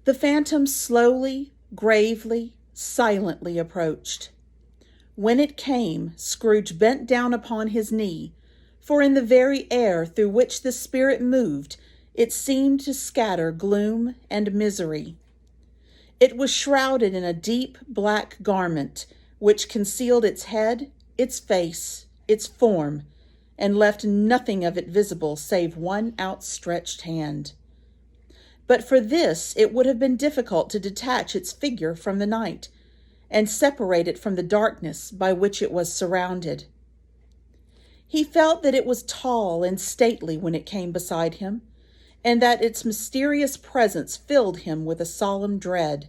The phantom slowly, gravely, silently approached. When it came, Scrooge bent down upon his knee, for in the very air through which the spirit moved, it seemed to scatter gloom and misery. It was shrouded in a deep black garment, which concealed its head, its face, its form, and left nothing of it visible save one outstretched hand. But for this it would have been difficult to detach its figure from the night, and separate it from the darkness by which it was surrounded. He felt that it was tall and stately when it came beside him, and that its mysterious presence filled him with a solemn dread.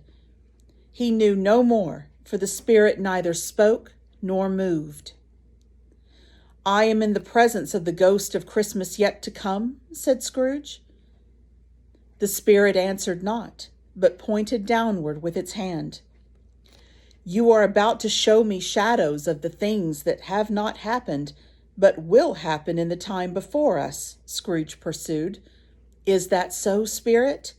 He knew no more, for the spirit neither spoke nor moved. "I am in the presence of the ghost of Christmas yet to come," said Scrooge. The spirit answered not, but pointed downward with its hand. "You are about to show me shadows of the things that have not happened, but will happen in the time before us," Scrooge pursued. "Is that so, spirit?"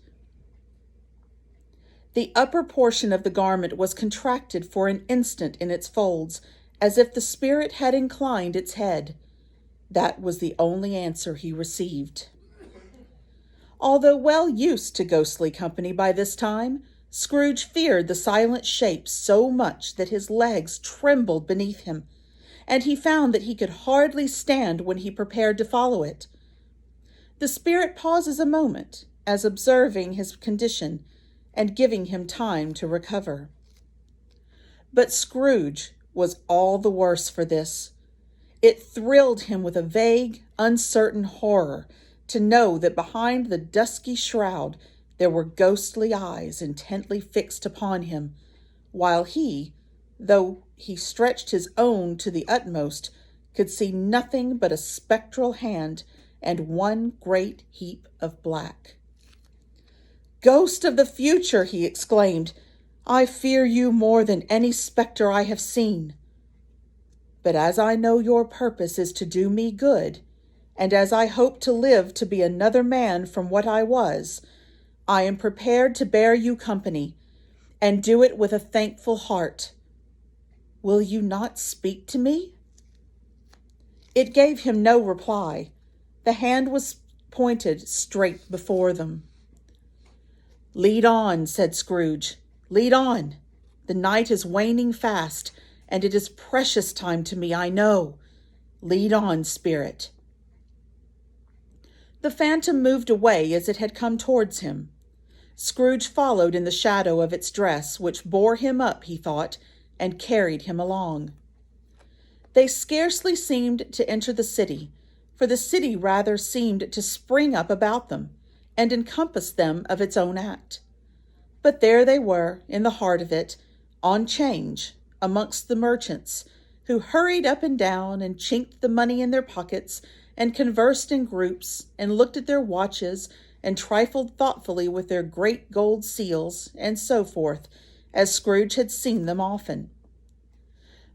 The upper portion of the garment was contracted for an instant in its folds, as if the spirit had inclined its head. That was the only answer he received. Although well used to ghostly company by this time, Scrooge feared the silent shape so much that his legs trembled beneath him, and he found that he could hardly stand when he prepared to follow it. The spirit pauses a moment, as observing his condition and giving him time to recover. But Scrooge was all the worse for this. It thrilled him with a vague, uncertain horror to know that behind the dusky shroud there were ghostly eyes intently fixed upon him, while he, though he stretched his own to the utmost, could see nothing but a spectral hand and one great heap of black. "Ghost of the future," he exclaimed, "I fear you more than any spectre I have seen. But as I know your purpose is to do me good, and as I hope to live to be another man from what I was, I am prepared to bear you company, and do it with a thankful heart. Will you not speak to me?" It gave him no reply. The hand was pointed straight before them. "Lead on," said Scrooge. "Lead on. The night is waning fast, and it is precious time to me, I know. Lead on, spirit." The phantom moved away as it had come towards him. Scrooge followed in the shadow of its dress, which bore him up, he thought, and carried him along. They scarcely seemed to enter the city, for the city rather seemed to spring up about them, and encompass them of its own act. But there they were, in the heart of it, on 'change, amongst the merchants, who hurried up and down, and chinked the money in their pockets, and conversed in groups, and looked at their watches, and trifled thoughtfully with their great gold seals, and so forth, as Scrooge had seen them often.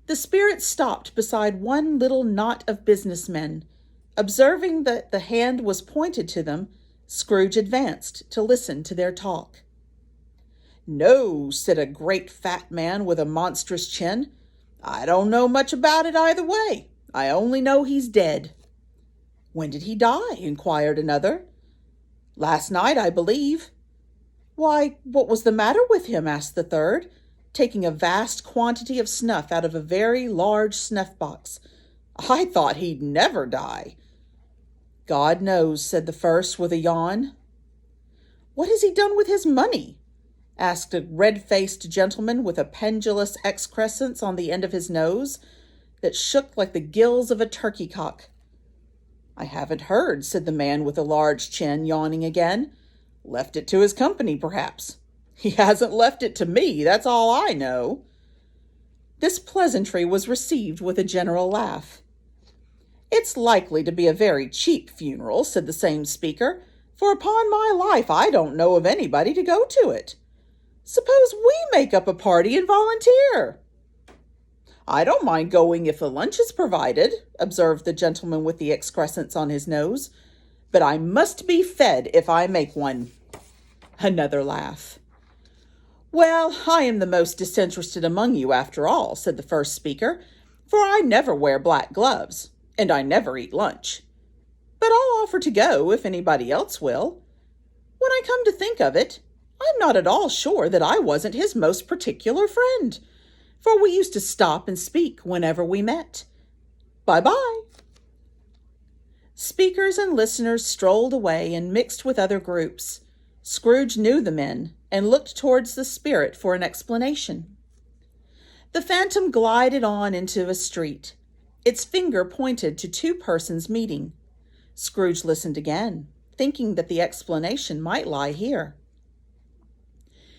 The spirit stopped beside one little knot of businessmen. Observing that the hand was pointed to them, Scrooge advanced to listen to their talk. "No," said a great fat man with a monstrous chin. "I don't know much about it either way. I only know he's dead." "When did he die?" inquired another. "Last night, I believe." "Why, what was the matter with him?" asked the third, taking a vast quantity of snuff out of a very large snuff-box. "I thought he'd never die." "God knows," said the first with a yawn. "What has he done with his money?" asked a red-faced gentleman with a pendulous excrescence on the end of his nose that shook like the gills of a turkey-cock. "I haven't heard," said the man with the large chin, yawning again. "Left it to his company, perhaps." "He hasn't left it to me, that's all I know." This pleasantry was received with a general laugh. "It's likely to be a very cheap funeral," said the same speaker, "for upon my life I don't know of anybody to go to it. Suppose we make up a party and volunteer?" "I don't mind going if the lunch is provided," observed the gentleman with the excrescence on his nose, "but I must be fed if I make one." Another laugh. "Well, I am the most disinterested among you, after all," said the first speaker, "for I never wear black gloves, and I never eat lunch. But I'll offer to go if anybody else will. When I come to think of it, I'm not at all sure that I wasn't his most particular friend, for we used to stop and speak whenever we met. Bye-bye." Speakers and listeners strolled away and mixed with other groups. Scrooge knew the men and looked towards the spirit for an explanation. The phantom glided on into a street. Its finger pointed to two persons meeting. Scrooge listened again, thinking that the explanation might lie here.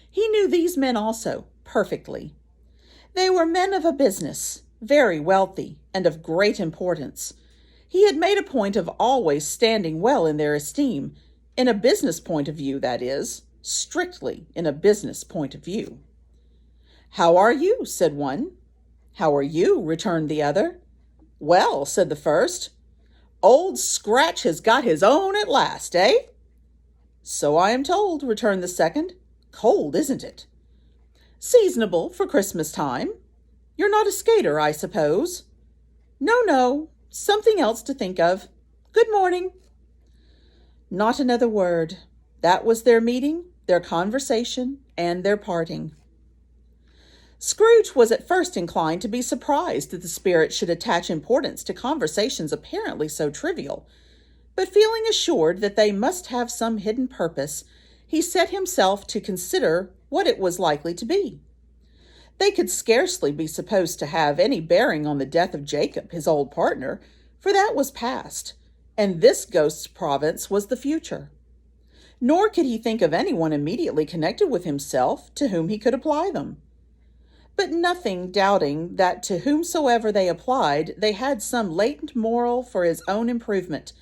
He knew these men also, perfectly. They were men of a business, very wealthy, and of great importance. He had made a point of always standing well in their esteem, in a business point of view, that is, strictly in a business point of view. "How are you?" said one. "How are you?" returned the other. "Well," said the first, "Old Scratch has got his own at last, eh?" "So I am told," returned the second. "Cold, isn't it?" "Seasonable for Christmas time. You're not a skater, I suppose?" No, something else to think of. Good morning." Not another word. That was their meeting, their conversation, and their parting. Scrooge was at first inclined to be surprised that the spirit should attach importance to conversations apparently so trivial, but feeling assured that they must have some hidden purpose, he set himself to consider what it was likely to be. They could scarcely be supposed to have any bearing on the death of Jacob, his old partner, for that was past, and this ghost's province was the future. Nor could he think of anyone immediately connected with himself to whom he could apply them. But nothing doubting that to whomsoever they applied, they had some latent moral for his own improvement,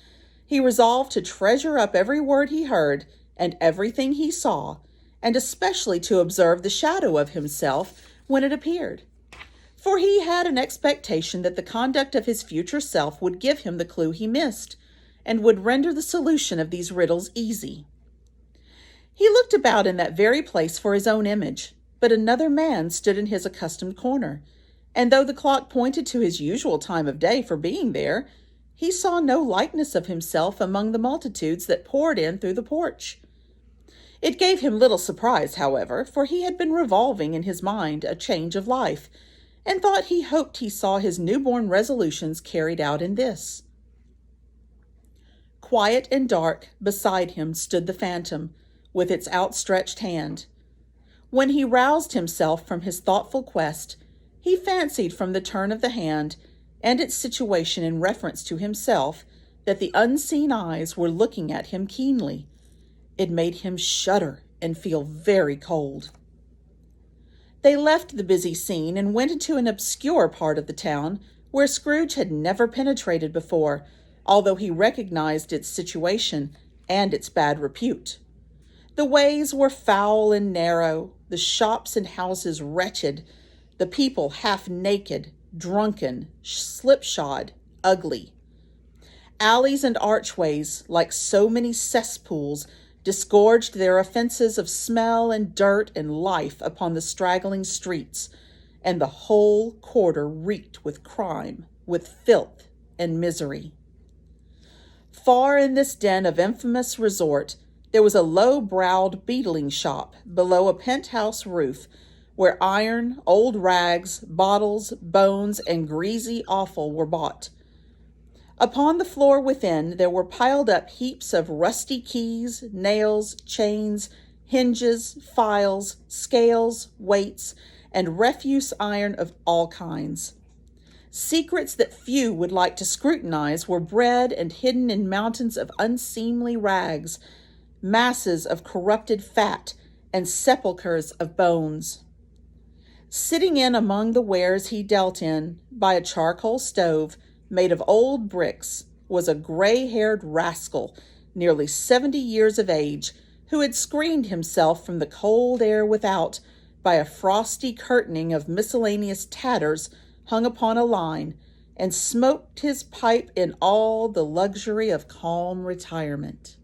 he resolved to treasure up every word he heard and everything he saw, and especially to observe the shadow of himself when it appeared. For he had an expectation that the conduct of his future self would give him the clue he missed, and would render the solution of these riddles easy. He looked about in that very place for his own image, but another man stood in his accustomed corner, and though the clock pointed to his usual time of day for being there, he saw no likeness of himself among the multitudes that poured in through the porch. It gave him little surprise, however, for he had been revolving in his mind a change of life, and thought he hoped he saw his newborn resolutions carried out in this. Quiet and dark, beside him stood the phantom, with its outstretched hand. When he roused himself from his thoughtful quest, he fancied from the turn of the hand, and its situation in reference to himself, that the unseen eyes were looking at him keenly. It made him shudder and feel very cold. They left the busy scene and went into an obscure part of the town where Scrooge had never penetrated before, although he recognized its situation and its bad repute. The ways were foul and narrow, the shops and houses wretched, the people half naked, drunken, slipshod, ugly. Alleys and archways, like so many cesspools, disgorged their offenses of smell and dirt and life upon the straggling streets, and the whole quarter reeked with crime, with filth and misery. Far in this den of infamous resort, there was a low-browed beetling shop below a penthouse roof, where iron, old rags, bottles, bones, and greasy offal were bought. Upon the floor within there were piled up heaps of rusty keys, nails, chains, hinges, files, scales, weights, and refuse iron of all kinds. Secrets that few would like to scrutinize were bred and hidden in mountains of unseemly rags, masses of corrupted fat, and sepulchres of bones. Sitting in among the wares he dealt in, by a charcoal stove, made of old bricks, was a gray-haired rascal, nearly 70 years of age, who had screened himself from the cold air without by a frosty curtaining of miscellaneous tatters hung upon a line, and smoked his pipe in all the luxury of calm retirement.